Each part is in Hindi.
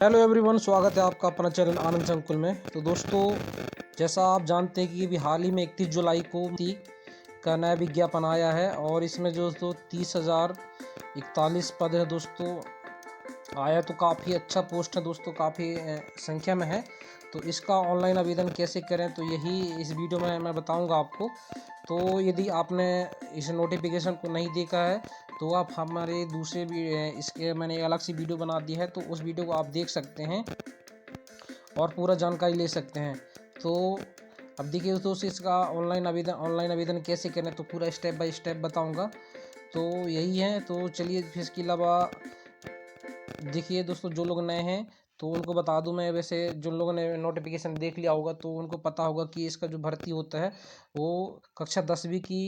हेलो एवरीवन, स्वागत है आपका अपना चैनल आनंद संकुल में। तो दोस्तों, जैसा आप जानते हैं कि अभी हाल ही में 31 जुलाई को का नया विज्ञापन आया है और इसमें जो दोस्तों 30,041 पद है दोस्तों आया। तो काफ़ी अच्छा पोस्ट है दोस्तों, काफ़ी संख्या में है। तो इसका ऑनलाइन आवेदन कैसे करें तो यही इस वीडियो में मैं बताऊंगा आपको। तो यदि आपने इस नोटिफिकेशन को नहीं देखा है तो आप हमारे दूसरे इसके मैंने अलग सी वीडियो बना दी है, तो उस वीडियो को आप देख सकते हैं और पूरा जानकारी ले सकते हैं। तो अब देखिए दोस्तों, इसका ऑनलाइन आवेदन कैसे करें तो पूरा स्टेप बाय स्टेप बताऊंगा। तो यही है। तो चलिए, फिर इसके अलावा देखिए दोस्तों, जो लोग नए हैं तो उनको बता दूं मैं। वैसे जो लोगों ने नोटिफिकेशन देख लिया होगा तो उनको पता होगा कि इसका जो भर्ती होता है वो कक्षा 10वीं की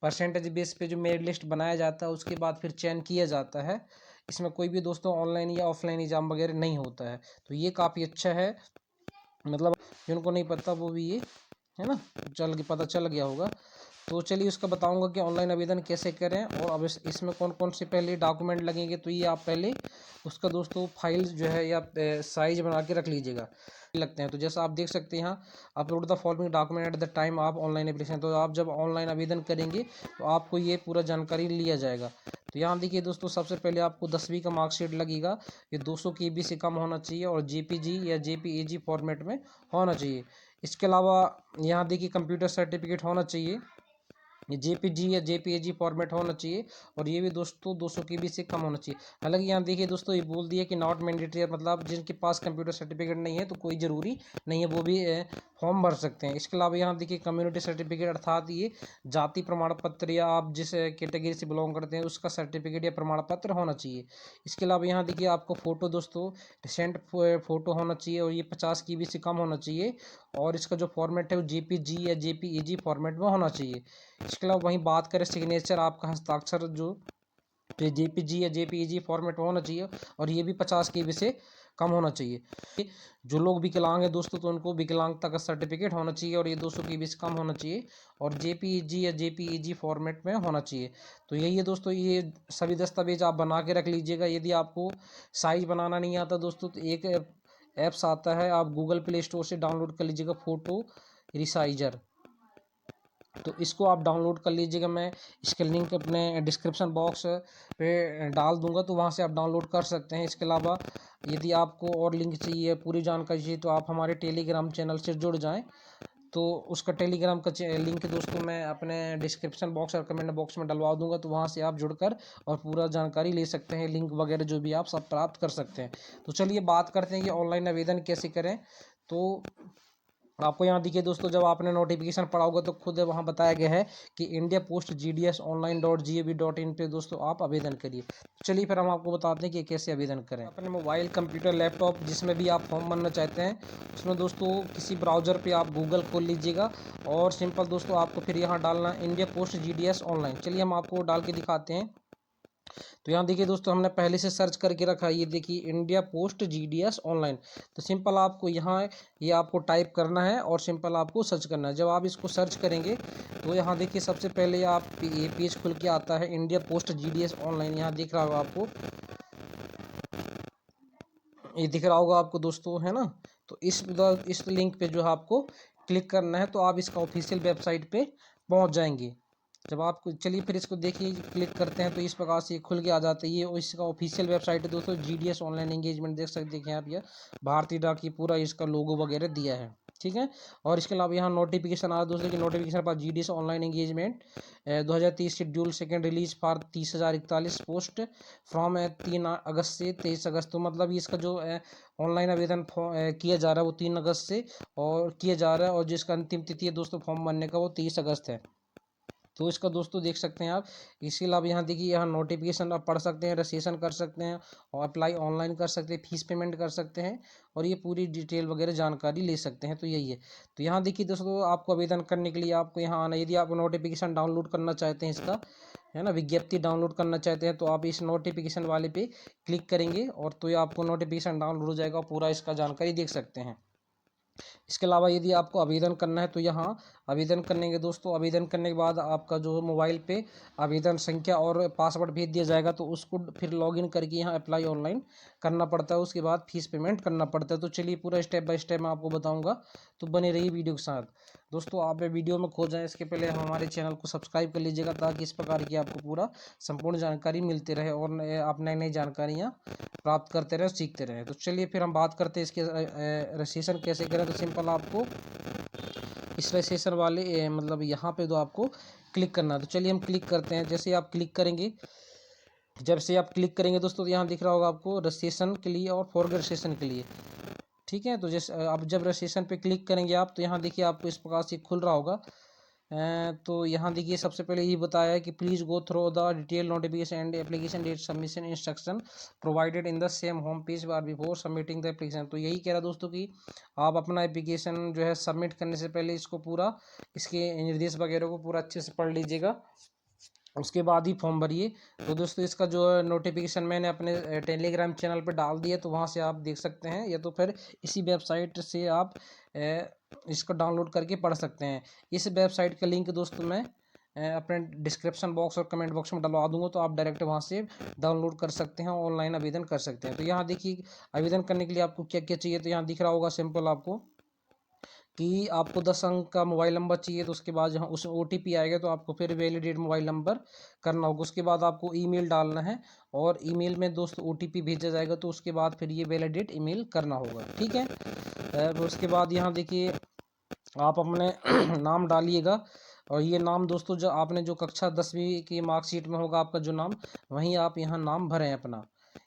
परसेंटेज बेस पे जो मेरिट लिस्ट बनाया जाता है उसके बाद फिर चयन किया जाता है। इसमें कोई भी दोस्तों ऑनलाइन या ऑफलाइन एग्जाम वगैरह नहीं होता है। तो ये काफ़ी अच्छा है, मतलब जिनको नहीं पता वो भी ये है ना, पता चल गया होगा। तो चलिए उसका बताऊंगा कि ऑनलाइन आवेदन कैसे करें और अब इसमें कौन कौन से पहले डॉक्यूमेंट लगेंगे। तो ये आप पहले उसका दोस्तों फाइल जो है या साइज बना के रख लीजिएगा लगते हैं। तो जैसा आप देख सकते हैं यहाँ, upload the following document at the time आप ऑनलाइन एप्लीकेशन। तो आप जब ऑनलाइन आवेदन करेंगे तो आपको ये पूरा जानकारी लिया जाएगा। तो यहाँ देखिए दोस्तों, सबसे पहले आपको 10वीं का मार्कशीट लगेगा। ये 200 KB से कम होना चाहिए और JPG या JPEG फॉर्मेट में होना चाहिए। इसके अलावा यहाँ देखिए कंप्यूटर सर्टिफिकेट होना चाहिए, ये JPG या JPEG फॉर्मेट होना चाहिए और ये भी दोस्तों 200 KB से कम होना चाहिए। हालांकि यहाँ देखिए दोस्तों, ये बोल दिया कि नॉट मैंडेटरी, मतलब जिनके पास कंप्यूटर सर्टिफिकेट नहीं है तो कोई ज़रूरी नहीं है, वो भी फॉर्म भर सकते हैं। इसके अलावा यहाँ देखिए कम्युनिटी सर्टिफिकेट, अर्थात ये जाति प्रमाण पत्र या आप जिस कैटेगरी से बिलोंग करते हैं उसका सर्टिफिकेट या प्रमाण पत्र होना चाहिए। इसके अलावा यहाँ देखिए आपको फ़ोटो दोस्तों रिसेंट फ़ोटो होना चाहिए और ये 50 KB से कम होना चाहिए और इसका जो फॉर्मेट है वो JPG या JPEG फॉर्मेट में होना चाहिए। इसके अलावा वहीं बात करें सिग्नेचर, आपका हस्ताक्षर जो JPG या JPEG फॉर्मेट में होना चाहिए और ये भी 50 KB से कम होना चाहिए। जो लोग विकलांग हैं दोस्तों तो उनको विकलांगता का सर्टिफिकेट होना चाहिए और ये 200 KB से कम होना चाहिए और JPEG या JPEG फॉर्मेट में होना चाहिए। तो यही है दोस्तों, ये सभी दस्तावेज आप बना के रख लीजिएगा। यदि आपको साइज बनाना नहीं आता दोस्तों तो एक ऐप्स आता है, आप गूगल प्ले स्टोर से डाउनलोड कर लीजिएगा, फोटो रिसाइजर। तो इसको आप डाउनलोड कर लीजिएगा। मैं इसके लिंक अपने डिस्क्रिप्शन बॉक्स पे डाल दूंगा, तो वहाँ से आप डाउनलोड कर सकते हैं। इसके अलावा यदि आपको और लिंक चाहिए, पूरी जानकारी चाहिए, तो आप हमारे टेलीग्राम चैनल से जुड़ जाएं। तो उसका टेलीग्राम का लिंक दोस्तों मैं अपने डिस्क्रिप्शन बॉक्स और कमेंट बॉक्स में डलवा दूंगा, तो वहाँ से आप जुड़कर और पूरा जानकारी ले सकते हैं। लिंक वगैरह जो भी आप सब प्राप्त कर सकते हैं। तो चलिए बात करते हैं कि ऑनलाइन आवेदन कैसे करें। तो आपको यहाँ देखिए दोस्तों, जब आपने नोटिफिकेशन पढ़ा होगा तो खुद वहाँ बताया गया है कि इंडिया पोस्ट GDS online.gov.in पे दोस्तों आप आवेदन करिए। चलिए फिर हम आपको बताते हैं कि कैसे आवेदन करें। अपने मोबाइल, कंप्यूटर, लैपटॉप जिसमें भी आप फॉर्म भरना चाहते हैं उसमें दोस्तों किसी ब्राउज़र पे आप गूगल खोल लीजिएगा और सिंपल दोस्तों आपको फिर यहाँ डालना इंडिया पोस्ट GDS ऑनलाइन। चलिए हम आपको डाल के दिखाते हैं। तो यहाँ देखिए दोस्तों, हमने पहले से सर्च करके रखा है, ये देखिए इंडिया पोस्ट GDS ऑनलाइन। तो सिंपल आपको यहाँ ये आपको टाइप करना है और सिंपल आपको सर्च करना है। जब आप इसको सर्च करेंगे तो यहाँ देखिए सबसे पहले आप ये पेज खुल के आता है इंडिया पोस्ट GDS ऑनलाइन। यहाँ दिख रहा होगा आपको, ये दिख रहा होगा आपको दोस्तों, है ना। तो इस लिंक पे जो है आपको क्लिक करना है, तो आप इसका ऑफिशियल वेबसाइट पे पहुंच जाएंगे। जब आप चलिए फिर इसको देखिए, क्लिक करते हैं तो इस प्रकार से खुल के आ जाता है। ये इसका ऑफिशियल वेबसाइट है दोस्तों, GDS ऑनलाइन एंगेजमेंट। देख सकते हैं आप, ये भारतीय डाक की पूरा इसका लोगो वगैरह दिया है, ठीक है। और इसके अलावा यहाँ नोटिफिकेशन आ रहा है दोस्तों की नोटिफिकेशन पर GDS online engagement 2030 schedule second release for 30,041 post from 3 अगस्त से 23 अगस्त। तो मतलब इसका जो ऑनलाइन आवेदन किया जा रहा है वो 3 अगस्त से और किया जा रहा है, और जिसका अंतिम तिथि है दोस्तों फॉर्म भरने का वो 30 अगस्त है। तो इसका दोस्तों देख सकते हैं आप। इसके अलावा यहाँ देखिए, यहाँ नोटिफिकेशन आप पढ़ सकते हैं, रजिस्ट्रेशन कर सकते हैं और अप्लाई ऑनलाइन कर सकते हैं, फीस पेमेंट कर सकते हैं और ये पूरी डिटेल वगैरह जानकारी ले सकते हैं। तो यही है। तो यहाँ देखिए दोस्तों, आपको आवेदन करने के लिए आपको यहाँ आना। यदि आप नोटिफिकेशन डाउनलोड करना चाहते हैं, इसका है ना, विज्ञप्ति डाउनलोड करना चाहते हैं, तो आप इस नोटिफिकेशन वाले पे क्लिक करेंगे और तो ये आपको नोटिफिकेशन डाउनलोड हो जाएगा, पूरा इसका जानकारी देख सकते हैं। इसके अलावा यदि आपको आवेदन करना है तो यहाँ आवेदन करने के दोस्तों, आवेदन करने के बाद आपका जो मोबाइल पे आवेदन संख्या और पासवर्ड भेज दिया जाएगा, तो उसको फिर लॉगिन करके यहाँ अप्लाई ऑनलाइन करना पड़ता है। उसके बाद फीस पेमेंट करना पड़ता है। तो चलिए पूरा स्टेप बाय स्टेप मैं आपको बताऊँगा, तो बने रहिए वीडियो के साथ। दोस्तों आप वीडियो में खो जाएँ इसके पहले हमारे चैनल को सब्सक्राइब कर लीजिएगा, ताकि इस प्रकार की आपको पूरा संपूर्ण जानकारी मिलती रहे और आप नई नई जानकारियाँ प्राप्त करते रहें, सीखते रहें। तो चलिए फिर हम बात करते हैं इसके रजिस्ट्रेशन कैसे करें। तो सिंपल आपको इस रजिस्ट्रेशन वाले मतलब यहाँ पे तो आपको क्लिक करना है। तो चलिए हम क्लिक करते हैं। जैसे आप क्लिक करेंगे, जब से आप क्लिक करेंगे दोस्तों, तो यहाँ दिख रहा होगा आपको रजिस्ट्रेशन के लिए और फॉर रजिस्ट्रेशन के लिए। ठीक है, तो जैसे आप जब रजिस्ट्रेशन पे क्लिक करेंगे आप, तो यहाँ देखिए आपको इस प्रकार से खुल रहा होगा। तो यहाँ देखिए सबसे पहले ये बताया है कि please go through the detail notification and application date submission instruction provided in the same home page bar before submitting the application. तो यही कह रहा दोस्तों कि आप अपना एप्लीकेशन जो है सबमिट करने से पहले इसको पूरा, इसके निर्देश वगैरह को पूरा अच्छे से पढ़ लीजिएगा, उसके बाद ही फॉर्म भरिए। तो दोस्तों इसका जो नोटिफिकेशन मैंने अपने टेलीग्राम चैनल पर डाल दिया, तो वहाँ से आप देख सकते हैं, या तो फिर इसी वेबसाइट से आप इसको डाउनलोड करके पढ़ सकते हैं। इस वेबसाइट का लिंक दोस्तों मैं अपने डिस्क्रिप्शन बॉक्स और कमेंट बॉक्स में डलवा दूंगा, तो आप डायरेक्ट वहाँ से डाउनलोड कर सकते हैं, ऑनलाइन आवेदन कर सकते हैं। तो यहाँ देखिए आवेदन करने के लिए आपको क्या क्या चाहिए। तो यहाँ दिख रहा होगा सिंपल आपको कि आपको 10 अंक का मोबाइल नंबर चाहिए। तो उसके बाद जहाँ उस OTP आएगा, तो आपको फिर वैलिडेट मोबाइल नंबर करना होगा। उसके बाद आपको ईमेल डालना है, और ईमेल में दोस्तों OTP भेजा जाएगा, तो उसके बाद फिर ये वैलिडेट ईमेल करना होगा। ठीक है, उसके बाद यहाँ देखिए आप अपने नाम डालिएगा, और ये नाम दोस्तों जो आपने जो कक्षा 10वीं की मार्कशीट में होगा आपका जो नाम, वहीं आप यहाँ नाम भरें अपना।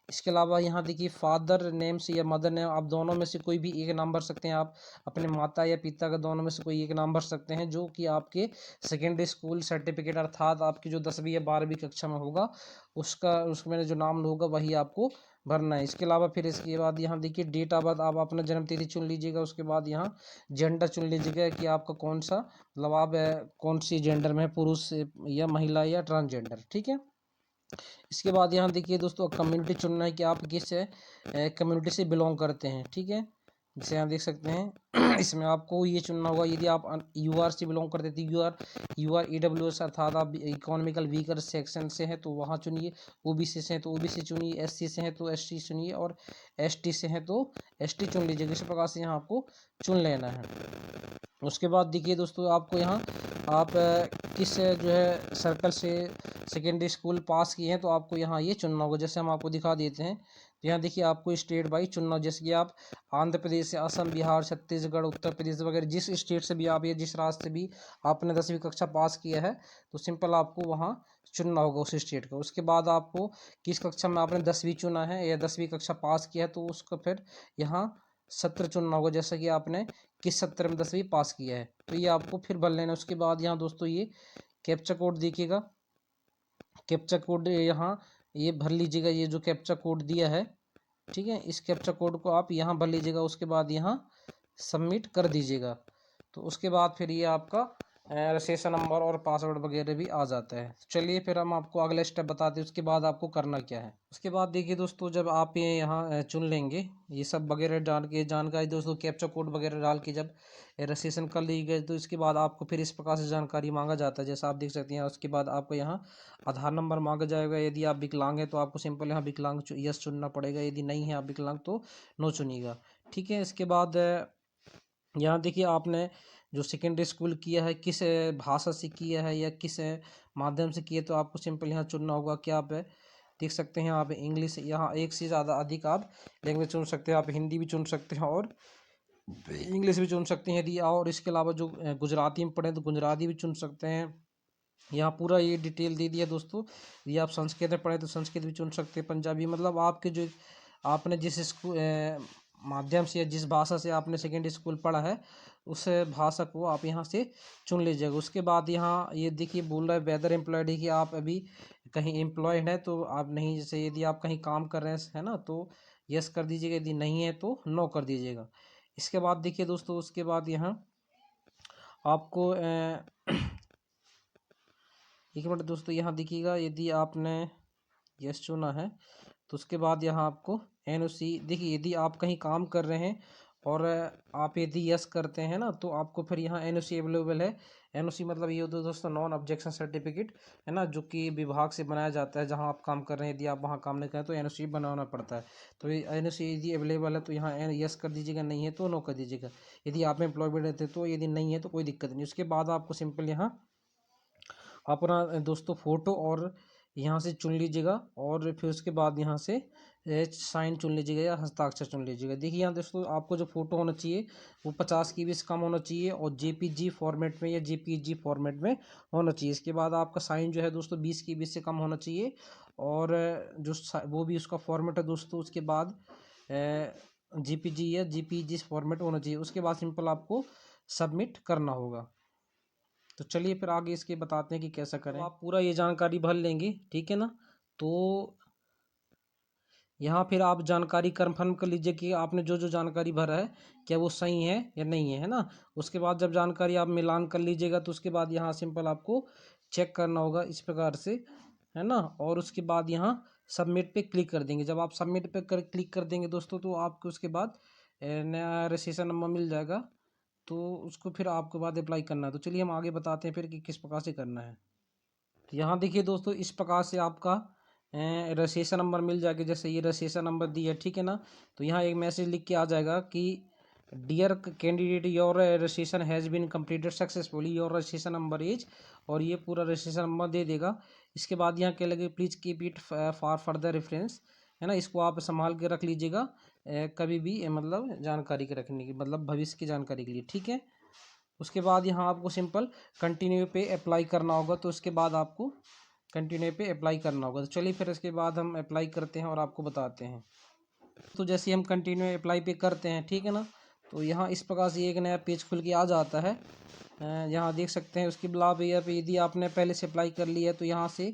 इसके अलावा यहाँ देखिए फादर नेम से या मदर नेम, आप दोनों में से कोई भी एक नाम भर सकते हैं। आप अपने माता या पिता का दोनों में से कोई एक नाम भर सकते हैं, जो कि आपके सेकेंडरी स्कूल सर्टिफिकेट अर्थात आपकी जो 10वीं या 12वीं कक्षा में होगा, उसमें जो नाम होगा वही आपको भरना है। इसके अलावा फिर इसके बाद यहाँ देखिए डेट ऑफ बर्थ, आप अपना जन्म तिथि चुन लीजिएगा। उसके बाद यहाँ जेंडर चुन लीजिएगा कि आपका कौन सा, मतलब आप कौन सी जेंडर में, पुरुष या महिला या ट्रांसजेंडर। ठीक है, इसके बाद यहाँ देखिए दोस्तों कम्युनिटी चुनना है कि आप किस कम्युनिटी से बिलोंग करते हैं। ठीक है, जैसे आप देख सकते हैं इसमें आपको ये चुनना होगा। यदि आप UR से बिलोंग करते थे, UR EWS अर्थात आप इकोनॉमिकल वीकर सेक्शन से हैं, तो वहाँ चुनिए। OBC से हैं तो OBC चुनिए, SC से हैं तो SC चुनिए, और ST से हैं तो ST चुन लीजिए। इस प्रकार से यहाँ आपको चुन लेना है। उसके बाद देखिए दोस्तों आपको यहाँ आप किस जो है सर्कल से सेकेंडरी स्कूल पास किए हैं, तो आपको यहाँ ये चुनना होगा। जैसे हम आपको दिखा देते हैं, तो यहाँ देखिए आपको स्टेट वाइज चुनना हो। जैसे कि आप आंध्र प्रदेश से, असम, बिहार, छत्तीसगढ़, उत्तर प्रदेश वगैरह जिस स्टेट से भी आप या जिस राज्य से भी आपने 10वीं कक्षा पास किया है, तो सिंपल आपको वहाँ चुनना होगा उस स्टेट का। उसके बाद आपको किस कक्षा में आपने 10वीं चुना है या 10वीं कक्षा पास किया है, तो उसका फिर यहाँ सत्र चुनना होगा, जैसा कि आपने किस सत्र में 10वीं पास किया है, तो ये आपको फिर भर लेना है। उसके बाद यहाँ दोस्तों ये कैप्चा कोड देखिएगा, कैप्चा कोड यहाँ ये भर लीजिएगा, ये जो कैप्चा कोड दिया है। ठीक है, इस कैप्चा कोड को आप यहाँ भर लीजिएगा। उसके बाद यहाँ सबमिट कर दीजिएगा। तो उसके बाद फिर ये आपका रजिस्ट्रेशन नंबर और पासवर्ड वगैरह भी आ जाता है। चलिए फिर हम आपको अगला स्टेप बताते हैं, उसके बाद आपको करना क्या है। उसके बाद देखिए दोस्तों, जब आप ये यहाँ चुन लेंगे, ये सब वगैरह डाल के जानकारी दोस्तों, कैप्चा कोड वगैरह डाल के जब रजिस्ट्रेशन कर ली गई, तो इसके बाद आपको फिर इस प्रकार से जानकारी मांगा जाता है, जैसा आप देख सकते हैं। उसके बाद आपको यहाँ आधार नंबर मांगा जाएगा। यदि आप विकलांग हैं तो आपको सिंपल यहाँ विकलांग यस चुनना पड़ेगा। यदि नहीं है आप विकलांग, तो नो चुनिएगा। ठीक है, इसके बाद यहाँ देखिए आपने जो सेकेंडरी स्कूल किया है, किस भाषा से किया है या किस माध्यम से किया, तो आपको सिंपल यहाँ चुनना होगा कि आप देख सकते हैं आप इंग्लिश, यहाँ एक से ज़्यादा अधिक आप लैंग्वेज चुन सकते हैं। आप हिंदी भी चुन सकते हैं और इंग्लिश भी चुन सकते हैं यदि, और इसके अलावा जो गुजराती में पढ़ें तो गुजराती भी चुन सकते हैं। यहाँ पूरा ये डिटेल दे दिया दोस्तों। यदि आप संस्कृत में पढ़ें तो संस्कृत भी चुन सकते हैं, पंजाबी, मतलब आपके जो आपने जिस स्कूल माध्यम से या जिस भाषा से आपने सेकेंडरी स्कूल पढ़ा है, उस भाषा को आप यहाँ से चुन लीजिएगा। उसके बाद यहाँ ये देखिए बोल रहा है वेदर एम्प्लॉयड है, कि आप अभी कहीं एम्प्लॉयड है तो आप नहीं, जैसे यदि आप कहीं काम कर रहे हैं है ना, तो यस कर दीजिएगा, यदि नहीं है तो नो कर दीजिएगा। इसके बाद देखिए दोस्तों, उसके बाद यहाँ आपको एक मिनट दोस्तों, यहाँ देखिएगा, यदि आपने यस चुना है, तो उसके बाद यहाँ आपको NOC देखिए, यदि आप कहीं काम कर रहे हैं और आप यदि यस करते हैं ना तो आपको फिर यहाँ एनओसी अवेलेबल है। एनओसी मतलब ये होता है दोस्तों नॉन ऑब्जेक्शन सर्टिफिकेट, है ना, जो कि विभाग से बनाया जाता है। जहाँ आप काम कर रहे हैं यदि आप वहाँ काम नहीं करें तो एनओसी बनाना पड़ता है। तो ये एनओसी यदि अवेलेबल है तो यहाँ यस कर दीजिएगा, नहीं है तो नो कर दीजिएगा। यदि आप एम्प्लॉयमेंट रहते तो, यदि नहीं है तो कोई दिक्कत नहीं। उसके बाद आपको सिंपल यहाँ अपना दोस्तों फ़ोटो और यहाँ से चुन लीजिएगा, और फिर उसके बाद यहाँ से साइन चुन लीजिएगा या हस्ताक्षर चुन लीजिएगा। देखिए यहाँ दोस्तों आपको जो फ़ोटो होना चाहिए वो 50 KB से कम होना चाहिए और जेपीजी फॉर्मेट में या जेपीजी फॉर्मेट में होना चाहिए। इसके बाद आपका साइन जो है दोस्तों 20 KB से कम होना चाहिए, और जो वो भी उसका फॉर्मेट है दोस्तों। उसके बाद जेपीजी या जेपीजी फॉर्मेट होना चाहिए। उसके बाद सिंपल आपको सबमिट करना होगा। तो चलिए फिर आगे इसके बताते हैं कि कैसा करें। तो आप पूरा ये जानकारी भर लेंगे, ठीक है ना। तो यहाँ फिर आप जानकारी कंफर्म कर लीजिए कि आपने जो जो जानकारी भरा है क्या वो सही है या नहीं है ना। उसके बाद जब जानकारी आप मिलान कर लीजिएगा तो उसके बाद यहाँ सिंपल आपको चेक करना होगा इस प्रकार से, है ना। और उसके बाद यहाँ सबमिट पे क्लिक कर देंगे। जब आप सबमिट पे क्लिक कर देंगे दोस्तों तो आपको उसके बाद नया रजिस्ट्रेशन नंबर मिल जाएगा। तो उसको फिर आपके बाद अप्लाई करना है। तो चलिए हम आगे बताते हैं फिर कि किस प्रकार से करना है। तो यहाँ देखिए दोस्तों इस प्रकार से आपका रजिस्ट्रेशन नंबर मिल जाएगा। जैसे ये रजिस्ट्रेशन नंबर दिया, ठीक है ना। तो यहाँ एक मैसेज लिख के आ जाएगा कि dear candidate your registration has been completed successfully, your registration number is, और ये पूरा रजिस्ट्रेशन नंबर दे देगा। इसके बाद यहाँ क्या लगे, please keep it for further reference, है ना। इसको आप संभाल के रख लीजिएगा कभी भी मतलब जानकारी के रखने की, मतलब भविष्य की जानकारी के लिए, ठीक है। उसके बाद यहाँ आपको सिंपल कंटिन्यू पे अप्लाई करना होगा। तो उसके बाद आपको कंटिन्यू पे अप्लाई करना होगा। तो चलिए फिर इसके बाद हम अप्लाई करते हैं और आपको बताते हैं। तो जैसे हम कंटिन्यू अप्लाई पे करते हैं, ठीक है ना, तो यहाँ इस प्रकार से एक नया पेज खुल के आ जाता है। यहाँ देख सकते हैं उसकी ब्ला पे यदि आपने पहले से अप्लाई कर लिया है तो यहाँ से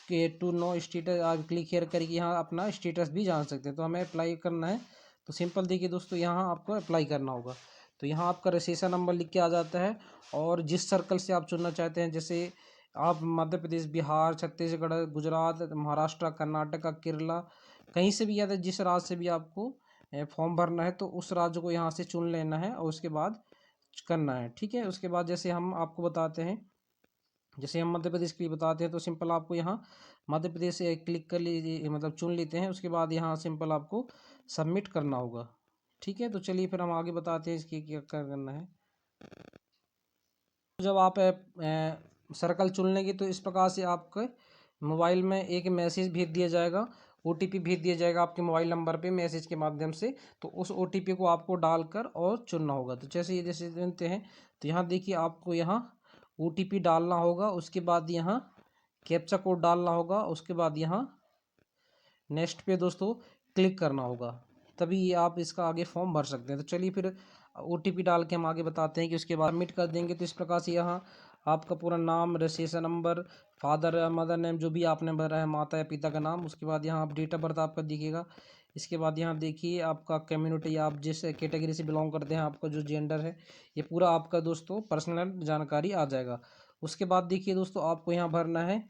के टू नो स्टेटस आप क्लिक हियर करके यहाँ अपना स्टेटस भी जान सकते हैं। तो हमें अप्लाई करना है तो सिंपल देखिए दोस्तों यहाँ आपको अप्लाई करना होगा। तो यहाँ आपका रजिस्ट्रेशन नंबर लिख के आ जाता है, और जिस सर्कल से आप चुनना चाहते हैं, जैसे आप मध्य प्रदेश, बिहार, छत्तीसगढ़, गुजरात, महाराष्ट्र, कर्नाटक, केरला, कहीं से भी या तो जिस राज्य से भी आपको फॉर्म भरना है तो उस राज्य को यहाँ से चुन लेना है और उसके बाद करना है, ठीक है। उसके बाद जैसे हम आपको बताते हैं, जैसे हम मध्य प्रदेश के लिए बताते हैं तो सिंपल आपको यहाँ मध्य प्रदेश से क्लिक कर लीजिए, मतलब चुन लेते हैं। उसके बाद यहाँ सिंपल आपको सबमिट करना होगा, ठीक है। तो चलिए फिर हम आगे बताते हैं इसकी क्या करना है। जब आप सर्कल चुन लेंगे तो इस प्रकार से आपके मोबाइल में एक मैसेज भेज दिया जाएगा, ओटीपी भेज दिया जाएगा आपके मोबाइल नंबर पे मैसेज के माध्यम से। तो उस ओटीपी को आपको डालकर और चुनना होगा। तो जैसे ये जैसे चुनते हैं तो यहाँ देखिए आपको यहाँ ओटीपी डालना होगा। उसके बाद यहाँ कैप्चा कोड डालना होगा। उसके बाद यहाँ नेक्स्ट पे दोस्तों क्लिक करना होगा, तभी ये आप इसका आगे फॉर्म भर सकते हैं। तो चलिए फिर ओटीपी डाल के हम आगे बताते हैं कि उसके बाद सबमिट कर देंगे। तो इस प्रकार से यहाँ आपका पूरा नाम, registration number, father mother name जो भी आपने भरा है, माता या पिता का नाम, उसके बाद यहाँ आप डेट ऑफ बर्थ आपका दिखेगा। इसके बाद यहाँ देखिए आपका कम्युनिटी, आप जिस कैटेगरी से बिलोंग करते हैं, आपका जो जेंडर है, ये पूरा आपका दोस्तों पर्सनल जानकारी आ जाएगा। उसके बाद देखिए दोस्तों आपको यहाँ भरना है,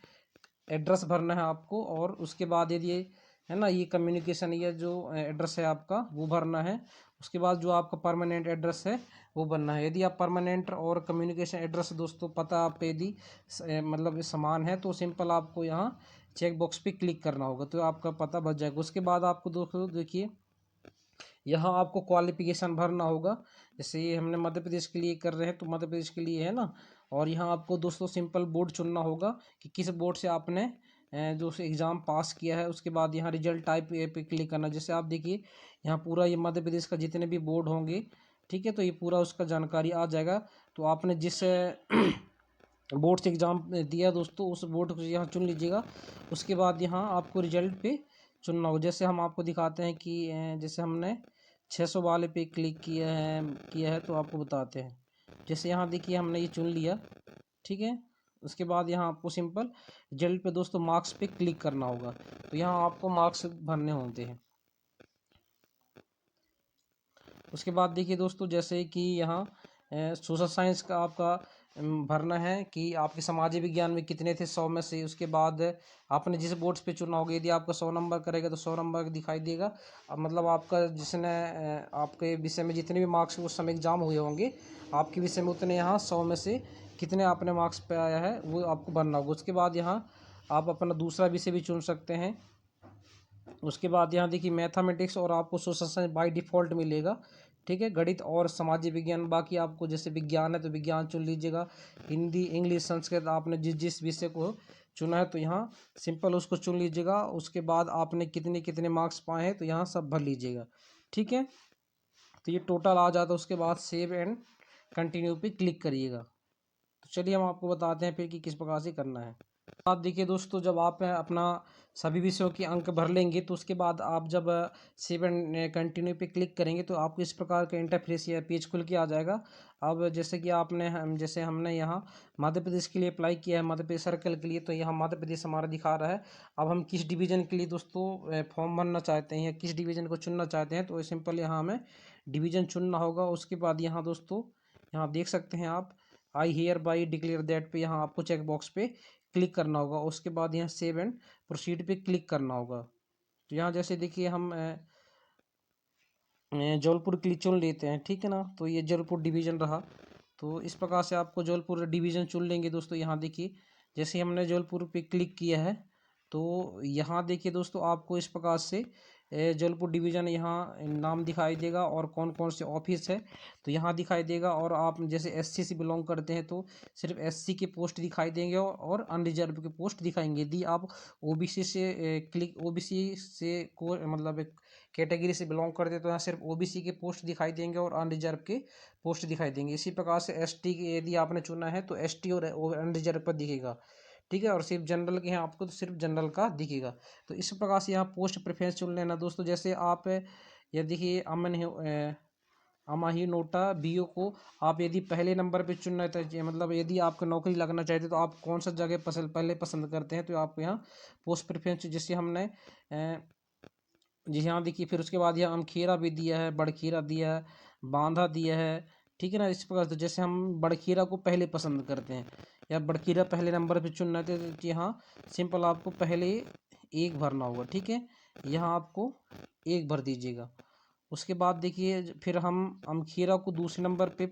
एड्रेस भरना है आपको, और उसके बाद यदि है ना ये कम्युनिकेशन, ये जो एड्रेस है आपका वो भरना है। उसके बाद जो आपका परमानेंट एड्रेस है वो भरना है। यदि आप परमानेंट और कम्युनिकेशन एड्रेस दोस्तों पता आप यदि मतलब समान है तो सिंपल आपको यहाँ चेक बॉक्स पे क्लिक करना होगा तो आपका पता बच जाएगा। उसके बाद आपको दोस्तों देखिए यहाँ आपको क्वालिफिकेशन भरना होगा। जैसे ये हमने मध्य प्रदेश के लिए कर रहे हैं तो मध्य प्रदेश के लिए है ना। और यहाँ आपको दोस्तों सिंपल बोर्ड चुनना होगा कि किस बोर्ड से आपने जो एग्ज़ाम पास किया है। उसके बाद यहाँ रिजल्ट टाइप पे क्लिक करना। जैसे आप देखिए यहाँ पूरा ये मध्य प्रदेश का जितने भी बोर्ड होंगे, ठीक है, तो ये पूरा उसका जानकारी आ जाएगा। तो आपने जिस बोर्ड से एग्ज़ाम दिया दोस्तों उस बोर्ड को यहाँ चुन लीजिएगा। उसके बाद यहाँ आपको रिजल्ट पे चुनना होगा। जैसे हम आपको दिखाते हैं कि जैसे हमने 600 वाले पे क्लिक किया है तो आपको बताते हैं। जैसे यहाँ देखिए हमने ये चुन लिया, ठीक है। उसके बाद यहाँ आपको सिंपल रिजल्ट पे दोस्तों मार्क्स पे क्लिक करना होगा। तो यहाँ आपको मार्क्स भरने होते हैं। उसके बाद देखिए दोस्तों जैसे कि यहाँ सोशल साइंस का आपका भरना है कि आपके समाजिक विज्ञान में कितने थे 100 में से। उसके बाद आपने जिस बोर्ड्स पे चुना होगा, यदि आपका 100 नंबर करेगा तो 100 नंबर दिखाई देगा। अब मतलब आपका जिसने आपके विषय में जितने भी मार्क्स उस समय एग्जाम हुए होंगे, आपके विषय में उतने यहाँ 100 में से कितने अपने मार्क्स पे आया है वो आपको भरना होगा। उसके बाद यहाँ आप अपना दूसरा विषय भी चुन सकते हैं। उसके बाद यहाँ देखिए मैथमेटिक्स और आपको सोशल साइंस बाय डिफ़ॉल्ट मिलेगा, ठीक है। गणित और सामाजिक विज्ञान बाकी आपको, जैसे विज्ञान है तो विज्ञान चुन लीजिएगा। हिंदी, इंग्लिश, संस्कृत आपने जिस जिस विषय को चुना है तो यहाँ सिंपल उसको चुन लीजिएगा। उसके बाद आपने कितने कितने मार्क्स पाए हैं तो यहाँ सब भर लीजिएगा, ठीक है। तो ये टोटल आ जाता है। उसके बाद सेव एंड कंटिन्यू पे क्लिक करिएगा। तो चलिए हम आपको बताते हैं फिर कि किस प्रकार से करना है। आप देखिए दोस्तों, जब आप अपना सभी विषयों के अंक भर लेंगे तो उसके बाद आप जब सेव एंड कंटिन्यू पे क्लिक करेंगे तो आपको इस प्रकार का इंटरफेस या पेज खुल के आ जाएगा। अब जैसे कि जैसे हमने यहाँ मध्य प्रदेश के लिए अप्लाई किया है, मध्य प्रदेश सर्कल के लिए, तो यहाँ मध्य प्रदेश हमारा दिखा रहा है। अब हम किस डिवीज़न के लिए दोस्तों फॉर्म भरना चाहते हैं या किस डिवीज़न को चुनना चाहते हैं, तो सिंपल यहाँ हमें डिवीज़न चुनना होगा। उसके बाद यहाँ दोस्तों यहाँ देख सकते हैं आप, I hear by declare that पे यहाँ आपको चेक बॉक्स पे क्लिक करना होगा। उसके बाद यहाँ सेव एंड प्रोसीड पे क्लिक करना होगा। तो यहाँ जैसे देखिए हम जबलपुर के लिए चुन लेते हैं, ठीक है ना। तो ये जबलपुर डिवीज़न रहा। तो इस प्रकार से आपको जबलपुर डिवीज़न चुन लेंगे दोस्तों। यहाँ देखिए जैसे हमने जबलपुर पे क्लिक किया है तो यहाँ देखिए दोस्तों आपको इस प्रकार से जबलपुर डिवीज़न यहाँ नाम दिखाई देगा और कौन कौन से ऑफिस है तो यहाँ दिखाई देगा। और आप जैसे एससी से बिलोंग करते हैं तो सिर्फ एससी के पोस्ट दिखाई देंगे और अनरिजर्व के पोस्ट दिखाएंगे। यदि आप ओबीसी से ओबीसी से को मतलब एक कैटेगरी से बिलोंग करते हैं तो यहाँ सिर्फ ओबीसी के पोस्ट दिखाई देंगे और अनरिजर्व के पोस्ट दिखाई देंगे। इसी प्रकार से एसटी के यदि आपने चुना है तो एसटी और अनरिजर्व पर दिखेगा, ठीक है। और सिर्फ जनरल के हैं आपको तो सिर्फ जनरल का दिखेगा। तो इस प्रकार से यहाँ पोस्ट प्रेफरेंस चुन लेना दोस्तों। जैसे आप ये देखिए अमाही नोटा बीओ को आप यदि पहले नंबर पे चुनना है, मतलब यदि आपको नौकरी लगना चाहते तो आप कौन सा जगह पहले पसंद करते हैं, तो आप यहाँ पोस्ट प्रेफरेंस जैसे हमने जी हाँ देखिए। फिर उसके बाद यहाँ अमखेरा भी दिया है, बड़खीरा दिया है, बांधा दिया है, ठीक है ना। इस प्रकार से जैसे हम बड़खीरा को पहले पसंद करते हैं या बड़खीरा पहले नंबर पे चुनना है तो यहाँ सिंपल आपको पहले एक भरना होगा, ठीक है। यहाँ आपको एक भर दीजिएगा। उसके बाद देखिए फिर हम अमखेरा को दूसरे नंबर पे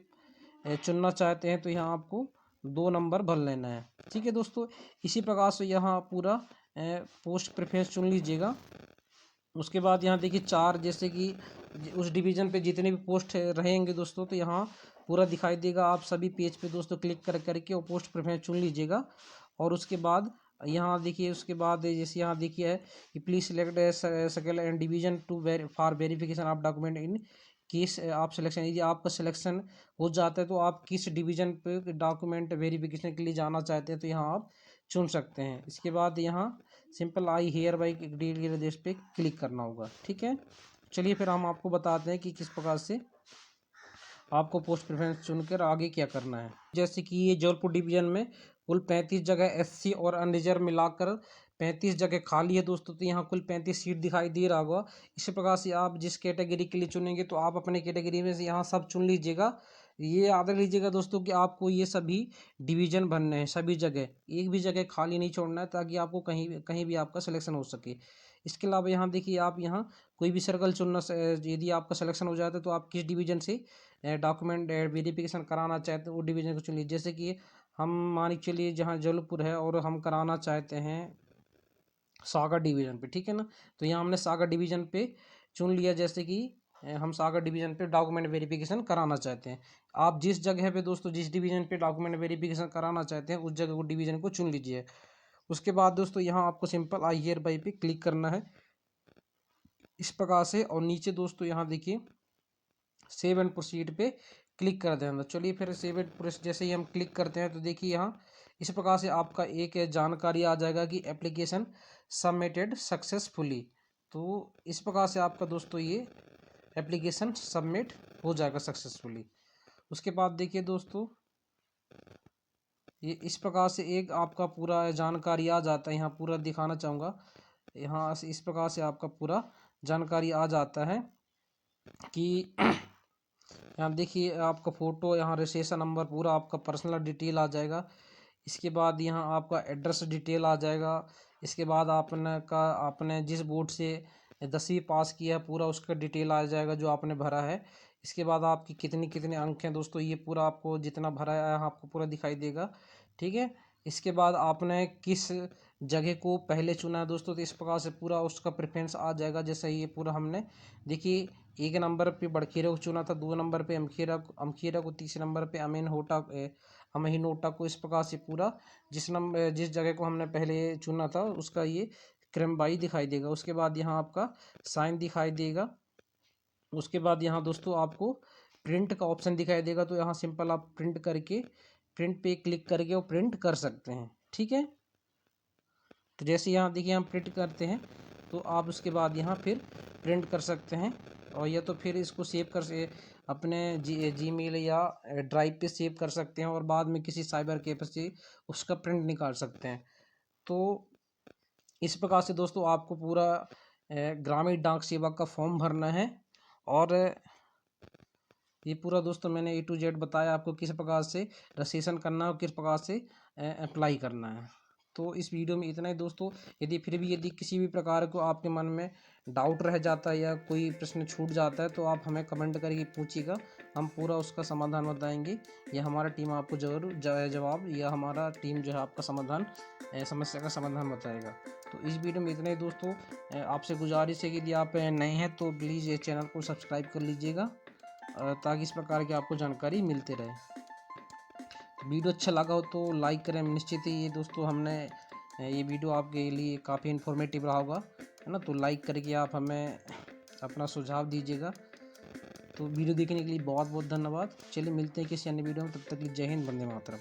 चुनना चाहते हैं तो यहाँ आपको 2 नंबर भर लेना है, ठीक है दोस्तों। इसी प्रकार से यहाँ पूरा पोस्ट प्रेफरेंस चुन लीजिएगा। उसके बाद यहाँ देखिए 4 जैसे कि उस डिवीज़न पे जितने भी पोस्ट रहेंगे दोस्तों तो यहाँ पूरा दिखाई देगा। आप सभी पेज पे दोस्तों क्लिक करके और पोस्ट प्रेफरेंस चुन लीजिएगा। और उसके बाद यहाँ देखिए, उसके बाद जैसे यहाँ देखिए है कि please select circle and division to for verification of document in case आप सिलेक्शन, यदि आपका सिलेक्शन हो जाता है तो आप किस डिवीज़न पे डॉक्यूमेंट वेरिफिकेशन के लिए जाना चाहते हैं तो यहाँ आप चुन सकते हैं। इसके बाद यहाँ सिंपल आई हेयर बाई डील के निर्देश पे क्लिक करना होगा, ठीक है। चलिए फिर हम आपको बताते हैं कि किस प्रकार से आपको पोस्ट प्रेफरेंस चुनकर आगे क्या करना है। जैसे कि ये जबलपुर डिवीज़न में कुल 35 जगह एससी और अनरिजर्व मिलाकर 35 जगह खाली है दोस्तों। तो यहाँ कुल 35 सीट दिखाई दे रहा होगा। इसी प्रकार से आप जिस कैटेगरी के लिए चुनेंगे तो आप अपने कैटेगरी में से यहाँ सब चुन लीजिएगा। ये याद रख लीजिएगा दोस्तों कि आपको ये सभी डिवीज़न भरने हैं, सभी जगह, एक भी जगह खाली नहीं छोड़ना है ताकि आपको कहीं कहीं भी आपका सिलेक्शन हो सके। इसके अलावा यहाँ देखिए आप यहाँ कोई भी सर्कल चुनना, यदि आपका सिलेक्शन हो जाता है तो आप किस डिवीज़न से डॉक्यूमेंट वेरिफिकेशन कराना चाहते हैं वो डिवीज़न को चुन लीजिए। जैसे कि हम मान के चलिए जहाँ जबलपुर है और हम कराना चाहते हैं सागर डिवीज़न पे, ठीक है ना। तो यहाँ हमने सागर डिवीज़न पे चुन लिया। जैसे कि हम सागर डिवीज़न पे डॉक्यूमेंट वेरिफिकेशन कराना चाहते हैं। आप जिस जगह पे दोस्तों जिस डिवीज़न पे डॉक्यूमेंट वेरिफिकेशन कराना चाहते हैं उस जगह को डिवीज़न को चुन लीजिए। उसके बाद दोस्तों यहाँ आपको सिंपल आई हियर बाई पे क्लिक करना है इस प्रकार से। और नीचे दोस्तों यहाँ देखिए सेव एंड प्रोसीड पे क्लिक कर देना। चलिए फिर सेव एंड प्रोसीड जैसे ही हम क्लिक करते हैं तो देखिए यहाँ इस प्रकार से आपका एक जानकारी आ जाएगा कि एप्लीकेशन सबमिटेड सक्सेसफुली। तो इस प्रकार से आपका दोस्तों ये एप्लीकेशन सबमिट हो जाएगा सक्सेसफुली। उसके बाद देखिए दोस्तों ये इस प्रकार से एक आपका पूरा जानकारी आ जाता है। यहाँ पूरा दिखाना चाहूँगा, यहाँ से इस प्रकार से आपका पूरा जानकारी आ जाता है कि यहाँ देखिए आपका फ़ोटो, यहाँ रजिस्ट्रेशन नंबर, पूरा आपका पर्सनल डिटेल आ जाएगा। इसके बाद यहाँ आपका एड्रेस डिटेल आ जाएगा। इसके बाद आपने जिस बोर्ड से 10वीं पास किया है पूरा उसका डिटेल आ जाएगा जो आपने भरा है। इसके बाद आपकी कितने कितने अंक हैं दोस्तों, ये पूरा आपको जितना भरा है यहाँ आपको पूरा दिखाई देगा। ठीक है। इसके बाद आपने किस जगह को पहले चुना है दोस्तों, तो इस प्रकार से पूरा उसका प्रेफरेंस आ जाएगा। जैसे ये पूरा हमने देखिए 1 नंबर पे बड़खेरा को चुना था, 2 नंबर पे अमखेरा को, तीसरे नंबर पे अमीनहोटा को। इस प्रकार से पूरा जिस जगह को हमने पहले चुना था उसका ये क्रम बाई दिखाई देगा। उसके बाद यहाँ आपका साइन दिखाई देगा। उसके बाद यहाँ दोस्तों आपको प्रिंट का ऑप्शन दिखाई देगा, तो यहाँ सिंपल आप प्रिंट पे क्लिक करके वो प्रिंट कर सकते हैं। ठीक है। तो जैसे यहाँ देखिए हम प्रिंट करते हैं तो आप उसके बाद यहाँ फिर प्रिंट कर सकते हैं, और या तो फिर इसको अपने जीमेल या ड्राइव पे सेव कर सकते हैं, और बाद में किसी साइबर कैफे से उसका प्रिंट निकाल सकते हैं। तो इस प्रकार से दोस्तों आपको पूरा ग्रामीण डाक सेवा का फॉर्म भरना है। और ये पूरा दोस्तों मैंने A to Z बताया आपको किस प्रकार से रजिस्ट्रेशन करना है और किस प्रकार से अप्लाई करना है। तो इस वीडियो में इतना ही दोस्तों। यदि किसी भी प्रकार को आपके मन में डाउट रह जाता है या कोई प्रश्न छूट जाता है तो आप हमें कमेंट करके पूछिएगा, हम पूरा उसका समाधान बताएंगे, या हमारा टीम आपको ज़रूर जवाब, या हमारा टीम जो है आपका समस्या का समाधान बताएगा। तो इस वीडियो में इतना ही दोस्तों। आपसे गुजारिश है कि यदि आप नए हैं तो प्लीज़ ये चैनल को सब्सक्राइब कर लीजिएगा, ताकि इस प्रकार की आपको जानकारी मिलती रहे। वीडियो अच्छा लगा हो तो लाइक करें। निश्चित ही ये दोस्तों ये वीडियो आपके लिए काफ़ी इन्फॉर्मेटिव रहा होगा, है ना। तो लाइक करके आप हमें अपना सुझाव दीजिएगा। तो वीडियो देखने के लिए बहुत बहुत धन्यवाद। चलिए मिलते हैं किसी अन्य वीडियो में, तब तक के लिए जय हिंद, वंदे मातरम।